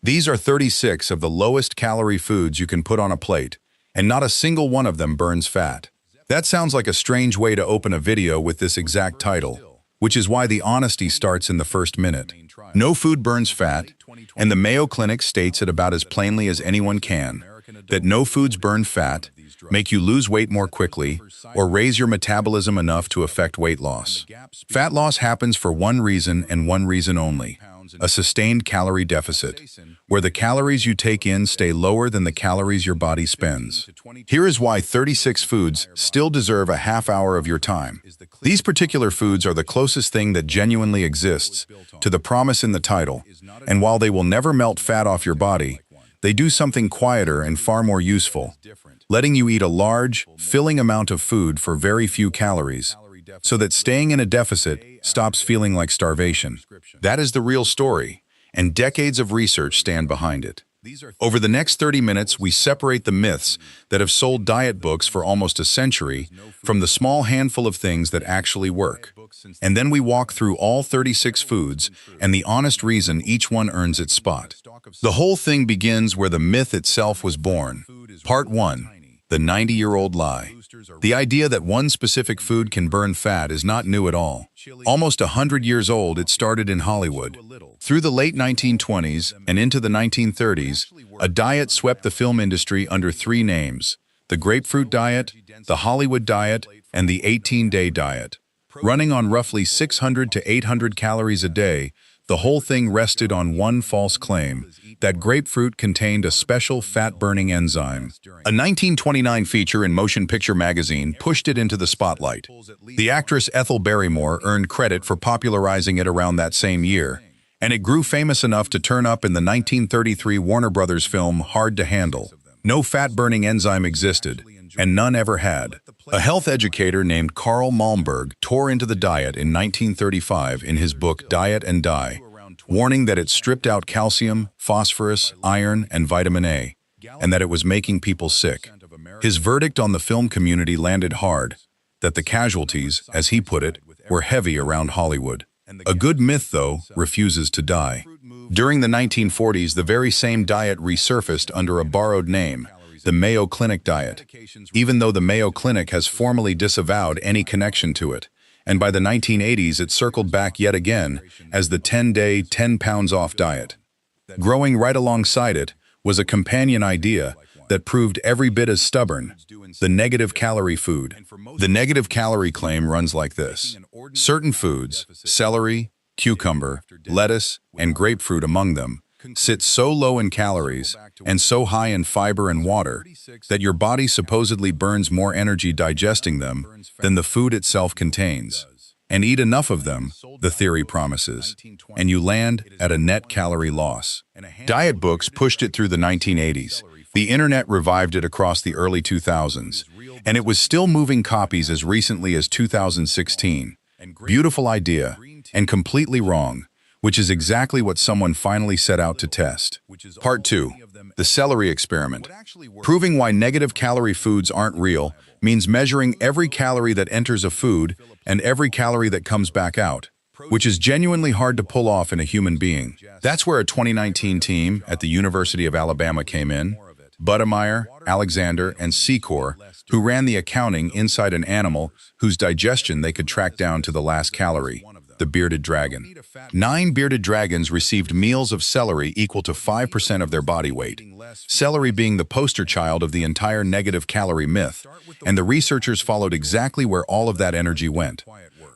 These are 36 of the lowest calorie foods you can put on a plate, and not a single one of them burns fat. That sounds like a strange way to open a video with this exact title, which is why the honesty starts in the first minute. No food burns fat, and the Mayo Clinic states it about as plainly as anyone can, that no foods burn fat, make you lose weight more quickly, or raise your metabolism enough to affect weight loss. Fat loss happens for one reason and one reason only: a sustained calorie deficit, where the calories you take in stay lower than the calories your body spends. Here is why 36 foods still deserve a half hour of your time. These particular foods are the closest thing that genuinely exists to the promise in the title, and while they will never melt fat off your body, they do something quieter and far more useful, letting you eat a large, filling amount of food for very few calories, so that staying in a deficit stops feeling like starvation. That is the real story, and decades of research stand behind it. Over the next 30 minutes, we separate the myths that have sold diet books for almost a century from the small handful of things that actually work. And then we walk through all 36 foods and the honest reason each one earns its spot. The whole thing begins where the myth itself was born. Part 1. The 90-year-old lie. The idea that one specific food can burn fat is not new at all. Almost 100 years old, it started in Hollywood. Through the late 1920s and into the 1930s, a diet swept the film industry under three names: the grapefruit diet, the Hollywood diet, and the 18-day diet. Running on roughly 600 to 800 calories a day, the whole thing rested on one false claim: that grapefruit contained a special fat-burning enzyme. A 1929 feature in Motion Picture magazine pushed it into the spotlight. The actress Ethel Barrymore earned credit for popularizing it around that same year, and it grew famous enough to turn up in the 1933 Warner Brothers film Hard to Handle. No fat-burning enzyme existed, and none ever had. A health educator named Carl Malmberg tore into the diet in 1935 in his book Diet and Die, warning that it stripped out calcium, phosphorus, iron, and vitamin A, and that it was making people sick. His verdict on the film community landed hard, that the casualties, as he put it, were heavy around Hollywood. A good myth, though, refuses to die. During the 1940s, the very same diet resurfaced under a borrowed name: the Mayo Clinic diet, even though the Mayo Clinic has formally disavowed any connection to it. And by the 1980s, it circled back yet again as the 10-day, 10 pounds off diet. Growing right alongside it was a companion idea that proved every bit as stubborn: the negative calorie food. The negative calorie claim runs like this: certain foods, celery, cucumber, lettuce, and grapefruit among them, sit so low in calories and so high in fiber and water that your body supposedly burns more energy digesting them than the food itself contains. And eat enough of them, the theory promises, and you land at a net calorie loss. Diet books pushed it through the 1980s. The internet revived it across the early 2000s, and it was still moving copies as recently as 2016. Beautiful idea, and completely wrong, which is exactly what someone finally set out to test. Part 2. The celery experiment. Proving why negative calorie foods aren't real means measuring every calorie that enters a food and every calorie that comes back out, which is genuinely hard to pull off in a human being. That's where a 2019 team at the University of Alabama came in: Budemeyer, Alexander, and Secor, who ran the accounting inside an animal whose digestion they could track down to the last calorie: the bearded dragon. 9 bearded dragons received meals of celery equal to 5% of their body weight, celery being the poster child of the entire negative calorie myth, and the researchers followed exactly where all of that energy went.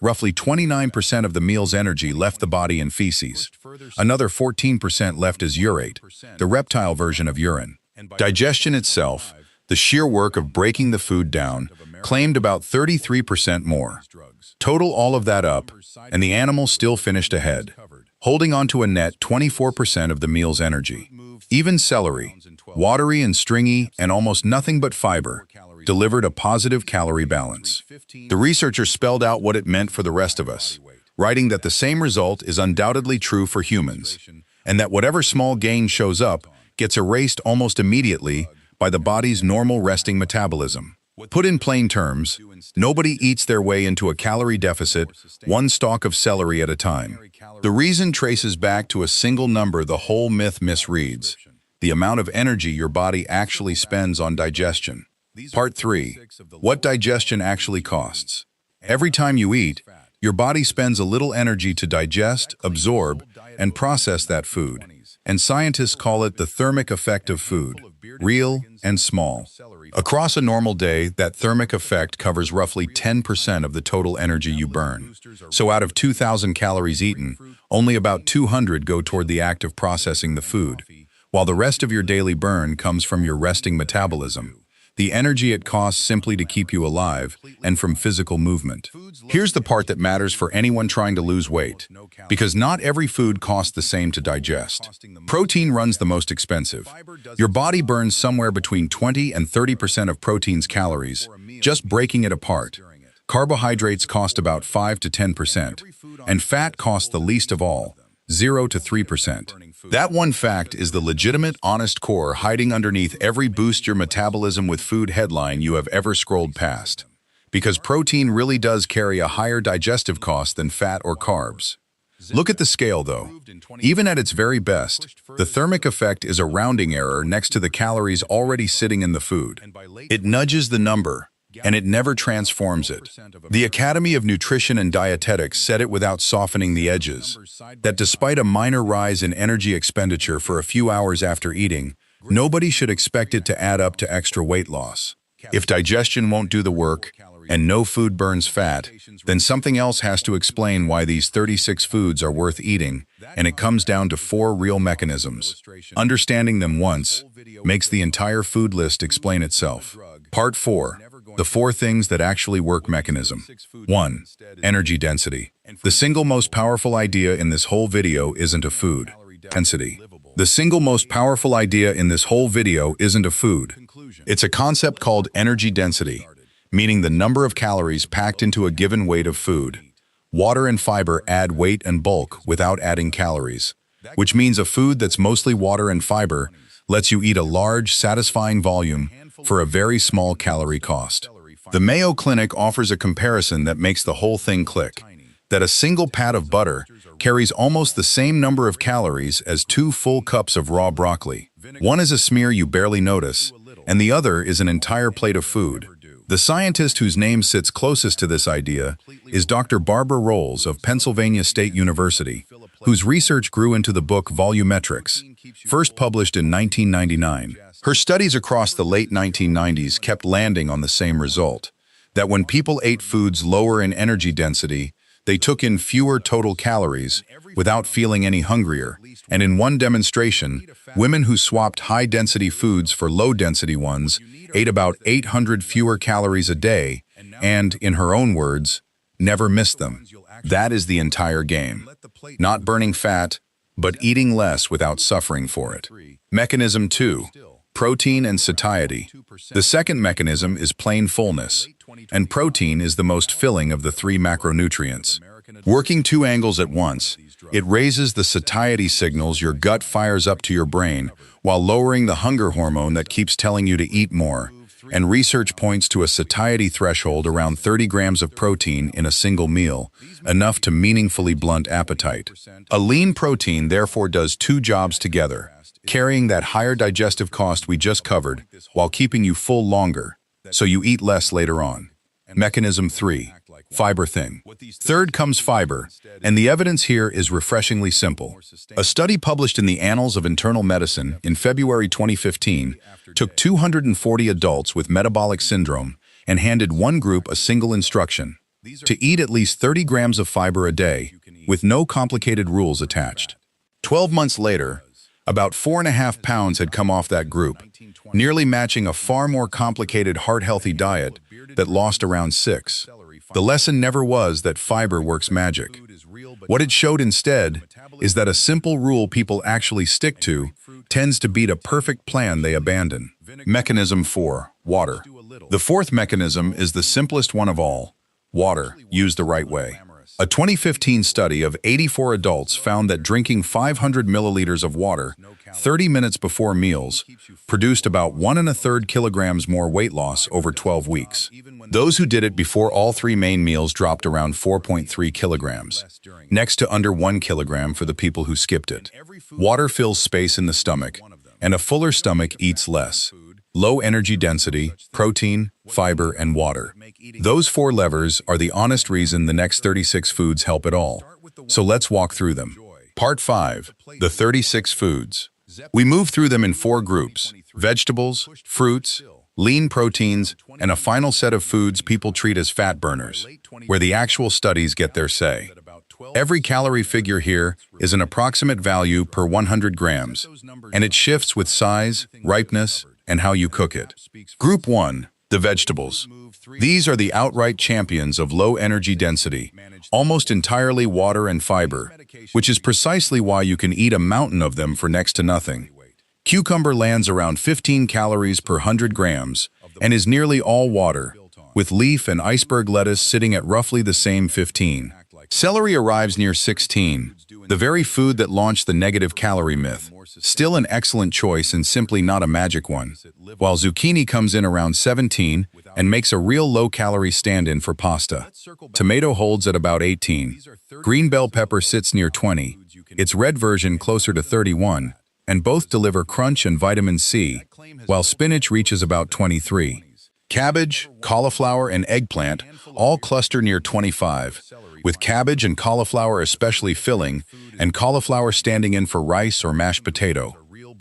Roughly 29% of the meal's energy left the body in feces. Another 14% left as urate, the reptile version of urine. Digestion itself, the sheer work of breaking the food down, claimed about 33% more. Total all of that up, and the animal still finished ahead, holding on to a net 24% of the meal's energy. Even celery, watery and stringy and almost nothing but fiber, delivered a positive calorie balance. The researchers spelled out what it meant for the rest of us, writing that the same result is undoubtedly true for humans, and that whatever small gain shows up gets erased almost immediately by the body's normal resting metabolism. Put in plain terms, nobody eats their way into a calorie deficit, one stalk of celery at a time. The reason traces back to a single number the whole myth misreads: the amount of energy your body actually spends on digestion. Part 3. What digestion actually costs. Every time you eat, your body spends a little energy to digest, absorb, and process that food. And scientists call it the thermic effect of food, real and small. Across a normal day, that thermic effect covers roughly 10% of the total energy you burn. So out of 2,000 calories eaten, only about 200 go toward the act of processing the food, while the rest of your daily burn comes from your resting metabolism, the energy it costs simply to keep you alive, and from physical movement. Here's the part that matters for anyone trying to lose weight, because not every food costs the same to digest. Protein runs the most expensive. Your body burns somewhere between 20 and 30% of protein's calories, just breaking it apart. Carbohydrates cost about 5 to 10%, and fat costs the least of all, 0 to 3%. That one fact is the legitimate, honest core hiding underneath every boost your metabolism with food headline you have ever scrolled past. Because protein really does carry a higher digestive cost than fat or carbs. Look at the scale, though. Even at its very best, the thermic effect is a rounding error next to the calories already sitting in the food. It nudges the number, and it never transforms it. The Academy of Nutrition and Dietetics said it without softening the edges, that despite a minor rise in energy expenditure for a few hours after eating, nobody should expect it to add up to extra weight loss. If digestion won't do the work, and no food burns fat, then something else has to explain why these 36 foods are worth eating, and it comes down to 4 real mechanisms. Understanding them once makes the entire food list explain itself. Part 4. The 4 things that actually work mechanism. 1. Energy density. The single most powerful idea in this whole video isn't a food. Density. The single most powerful idea in this whole video isn't a food. It's a concept called energy density, meaning the number of calories packed into a given weight of food. Water and fiber add weight and bulk without adding calories, which means a food that's mostly water and fiber lets you eat a large, satisfying volume for a very small calorie cost. The Mayo Clinic offers a comparison that makes the whole thing click, that a single pat of butter carries almost the same number of calories as 2 full cups of raw broccoli. One is a smear you barely notice, and the other is an entire plate of food. The scientist whose name sits closest to this idea is Dr. Barbara Rolls of Pennsylvania State University, whose research grew into the book Volumetrics, first published in 1999. Her studies across the late 1990s kept landing on the same result, that when people ate foods lower in energy density, they took in fewer total calories without feeling any hungrier. And in one demonstration, women who swapped high-density foods for low-density ones ate about 800 fewer calories a day and, in her own words, never missed them. That is the entire game. Not burning fat, but eating less without suffering for it. Mechanism 2. Protein and satiety. The second mechanism is plain fullness, and protein is the most filling of the 3 macronutrients. Working 2 angles at once, it raises the satiety signals your gut fires up to your brain, while lowering the hunger hormone that keeps telling you to eat more, and research points to a satiety threshold around 30 grams of protein in a single meal, enough to meaningfully blunt appetite. A lean protein therefore does 2 jobs together, carrying that higher digestive cost we just covered while keeping you full longer, so you eat less later on. Mechanism 3. Fiber thing. Third comes fiber, and the evidence here is refreshingly simple. A study published in the Annals of Internal Medicine in February 2015 took 240 adults with metabolic syndrome and handed one group a single instruction: to eat at least 30 grams of fiber a day, with no complicated rules attached. 12 months later, about 4.5 pounds had come off that group, nearly matching a far more complicated heart-healthy diet that lost around 6. The lesson never was that fiber works magic. What it showed instead is that a simple rule people actually stick to tends to beat a perfect plan they abandon. Mechanism 4. Water. The fourth mechanism is the simplest one of all: water, used the right way. A 2015 study of 84 adults found that drinking 500 milliliters of water 30 minutes before meals produced about 1.33 kilograms more weight loss over 12 weeks. Those who did it before all three main meals dropped around 4.3 kilograms, next to under 1 kilogram for the people who skipped it. Water fills space in the stomach, and a fuller stomach eats less. Low energy density, protein, fiber, and water. Those four levers are the honest reason the next 36 foods help at all. So let's walk through them. Part 5. The 36 foods. We move through them in 4 groups: vegetables, fruits, lean proteins, and a final set of foods people treat as fat burners, where the actual studies get their say. Every calorie figure here is an approximate value per 100 grams, and it shifts with size, ripeness, and how you cook it. Group 1. The vegetables. These are the outright champions of low energy density, almost entirely water and fiber, which is precisely why you can eat a mountain of them for next to nothing. Cucumber lands around 15 calories per 100 grams and is nearly all water, with leaf and iceberg lettuce sitting at roughly the same 15. Celery arrives near 16, the very food that launched the negative calorie myth. Still an excellent choice and simply not a magic one. While zucchini comes in around 17 and makes a real low-calorie stand-in for pasta. Tomato holds at about 18. Green bell pepper sits near 20, its red version closer to 31, and both deliver crunch and vitamin C, while spinach reaches about 23. Cabbage, cauliflower, and eggplant all cluster near 25, with cabbage and cauliflower especially filling, and cauliflower standing in for rice or mashed potato.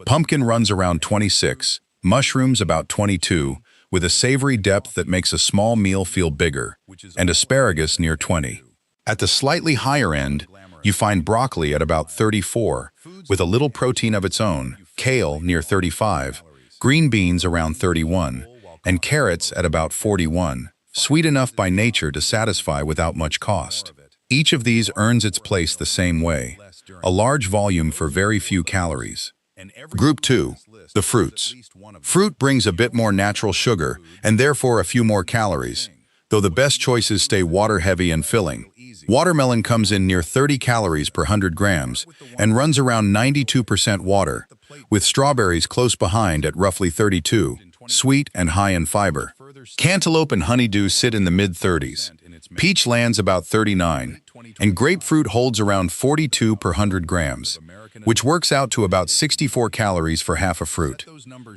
Pumpkin runs around 26, mushrooms about 22, with a savory depth that makes a small meal feel bigger, and asparagus near 20. At the slightly higher end, you find broccoli at about 34, with a little protein of its own, kale near 35, green beans around 31, and carrots at about 41, sweet enough by nature to satisfy without much cost. Each of these earns its place the same way, a large volume for very few calories. Group 2. The fruits. Fruit brings a bit more natural sugar and therefore a few more calories, though the best choices stay water-heavy and filling. Watermelon comes in near 30 calories per 100 grams and runs around 92% water, with strawberries close behind at roughly 32, sweet and high in fiber. Cantaloupe and honeydew sit in the mid-30s. Peach lands about 39, and grapefruit holds around 42 per 100 grams, which works out to about 64 calories for half a fruit.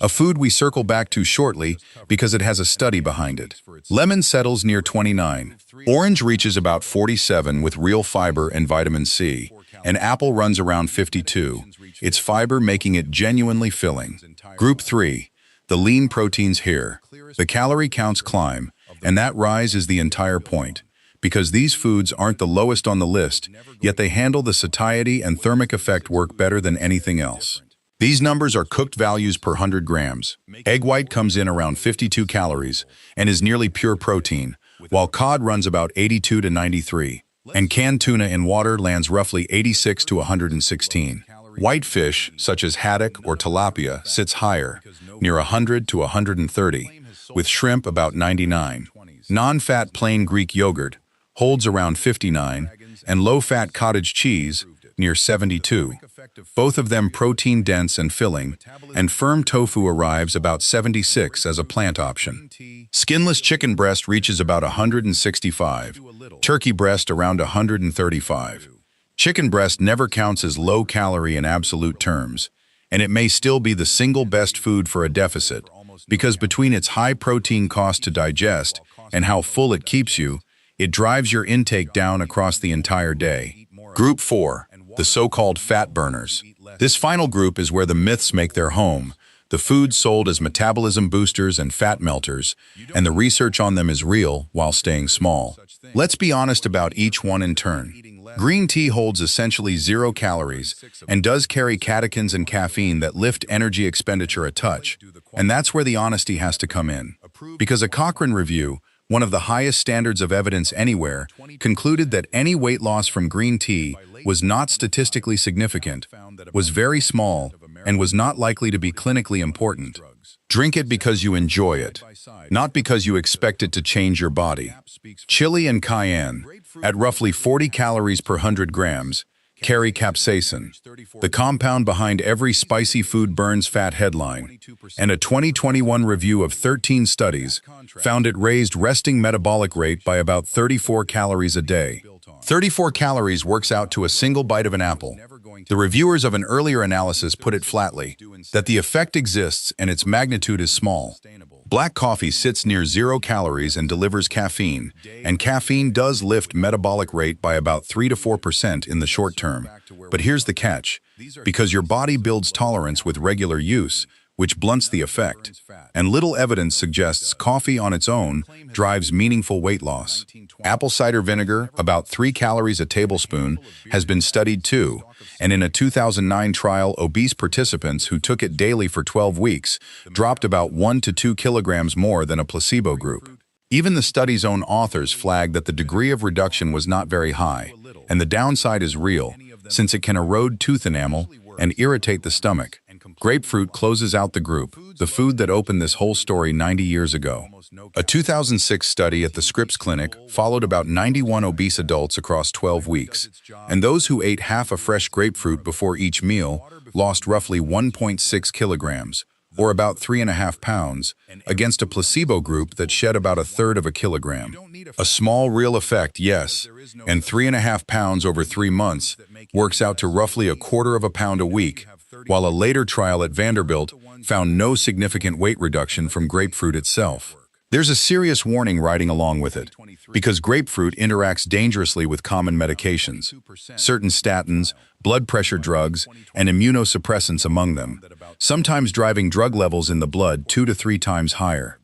A food we circle back to shortly because it has a study behind it. Lemon settles near 29. Orange reaches about 47 with real fiber and vitamin C, and apple runs around 52, its fiber making it genuinely filling. Group 3. The lean proteins here. The calorie counts climb, and that rise is the entire point. Because these foods aren't the lowest on the list, yet they handle the satiety and thermic effect work better than anything else. These numbers are cooked values per 100 grams. Egg white comes in around 52 calories and is nearly pure protein, while cod runs about 82 to 93, and canned tuna in water lands roughly 86 to 116. White fish, such as haddock or tilapia, sits higher, near 100 to 130, with shrimp about 99. Non-fat plain Greek yogurt holds around 59, and low-fat cottage cheese near 72. Both of them protein-dense and filling, and firm tofu arrives about 76 as a plant option. Skinless chicken breast reaches about 165, turkey breast around 135. Chicken breast never counts as low-calorie in absolute terms, and it may still be the single best food for a deficit, because between its high protein cost to digest and how full it keeps you, it drives your intake down across the entire day. Group 4. The so-called fat burners. This final group is where the myths make their home, the foods sold as metabolism boosters and fat melters, and the research on them is real while staying small. Let's be honest about each one in turn. Green tea holds essentially 0 calories and does carry catechins and caffeine that lift energy expenditure a touch, and that's where the honesty has to come in. Because a Cochrane review, one of the highest standards of evidence anywhere, concluded that any weight loss from green tea was not statistically significant, was very small, and was not likely to be clinically important. Drink it because you enjoy it, not because you expect it to change your body. Chili and cayenne. at roughly 40 calories per 100 grams, carry capsaicin, the compound behind every spicy food burns fat headline, and a 2021 review of 13 studies found it raised resting metabolic rate by about 34 calories a day. 34 calories works out to a single bite of an apple. The reviewers of an earlier analysis put it flatly, that the effect exists and its magnitude is small. Black coffee sits near 0 calories and delivers caffeine, and caffeine does lift metabolic rate by about 3 to 4% in the short term. But here's the catch, because your body builds tolerance with regular use, which blunts the effect. And little evidence suggests coffee on its own drives meaningful weight loss. Apple cider vinegar, about 3 calories a tablespoon, has been studied too, and in a 2009 trial, obese participants who took it daily for 12 weeks dropped about 1 to 2 kilograms more than a placebo group. Even the study's own authors flagged that the degree of reduction was not very high, and the downside is real, since it can erode tooth enamel and irritate the stomach. Grapefruit closes out the group, the food that opened this whole story 90 years ago. A 2006 study at the Scripps Clinic followed about 91 obese adults across 12 weeks, and those who ate half a fresh grapefruit before each meal lost roughly 1.6 kilograms, or about 3.5 pounds, against a placebo group that shed about 1/3 of a kilogram. A small real effect, yes, and 3.5 pounds over 3 months works out to roughly 1/4 of a pound a week, while a later trial at Vanderbilt found no significant weight reduction from grapefruit itself. There's a serious warning riding along with it, because grapefruit interacts dangerously with common medications, certain statins, blood pressure drugs, and immunosuppressants among them, sometimes driving drug levels in the blood 2 to 3 times higher.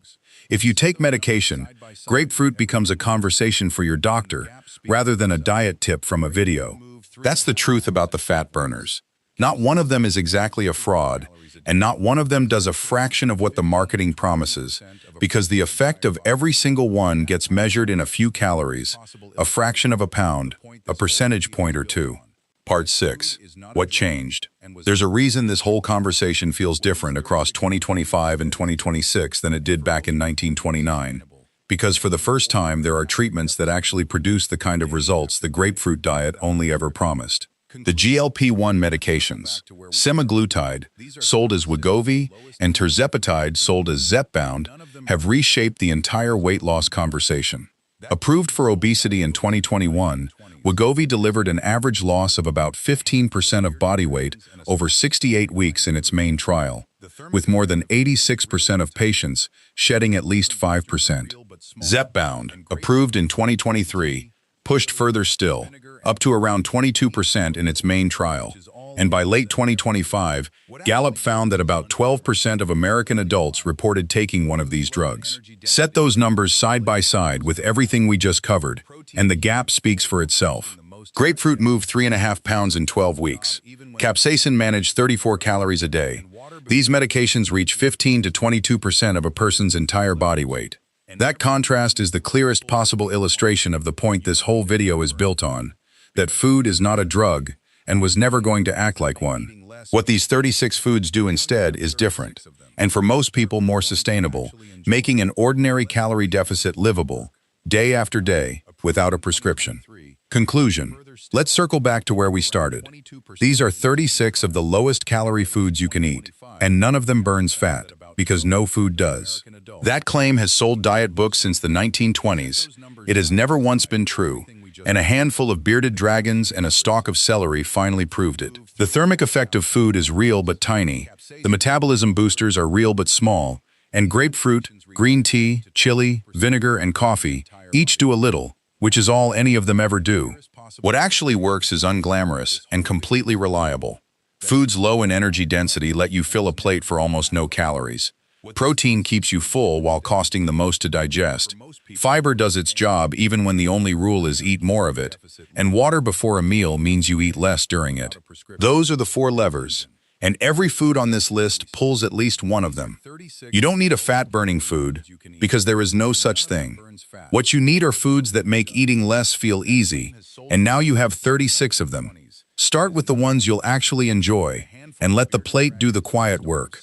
If you take medication, grapefruit becomes a conversation for your doctor rather than a diet tip from a video. That's the truth about the fat burners. Not one of them is exactly a fraud, and not one of them does a fraction of what the marketing promises, because the effect of every single one gets measured in a few calories, a fraction of a pound, a percentage point or two. Part 6. What changed? There's a reason this whole conversation feels different across 2025 and 2026 than it did back in 1929. Because for the first time, there are treatments that actually produce the kind of results the grapefruit diet only ever promised. The GLP-1 medications, semaglutide, sold as Wegovy, and tirzepatide, sold as Zepbound, have reshaped the entire weight loss conversation. Approved for obesity in 2021, Wegovy delivered an average loss of about 15% of body weight over 68 weeks in its main trial, with more than 86% of patients shedding at least 5%. Zepbound, approved in 2023, pushed further still, up to around 22% in its main trial. And by late 2025, Gallup found that about 12% of American adults reported taking one of these drugs. Set those numbers side by side with everything we just covered, and the gap speaks for itself. Grapefruit moved 3.5 pounds in 12 weeks. Capsaicin managed 34 calories a day. These medications reach 15 to 22% of a person's entire body weight. That contrast is the clearest possible illustration of the point this whole video is built on, that food is not a drug and was never going to act like one. What these 36 foods do instead is different, and for most people more sustainable, making an ordinary calorie deficit livable, day after day, without a prescription. Conclusion. Let's circle back to where we started. These are 36 of the lowest calorie foods you can eat, and none of them burns fat, because no food does. That claim has sold diet books since the 1920s. It has never once been true, and a handful of bearded dragons and a stalk of celery finally proved it. The thermic effect of food is real but tiny, the metabolism boosters are real but small, and grapefruit, green tea, chili, vinegar, and coffee each do a little, which is all any of them ever do. What actually works is unglamorous and completely reliable. Foods low in energy density let you fill a plate for almost no calories. Protein keeps you full while costing the most to digest. Fiber does its job even when the only rule is eat more of it. And water before a meal means you eat less during it. Those are the 4 levers. And every food on this list pulls at least one of them. You don't need a fat-burning food, because there is no such thing. What you need are foods that make eating less feel easy, and now you have 36 of them. Start with the ones you'll actually enjoy, and let the plate do the quiet work.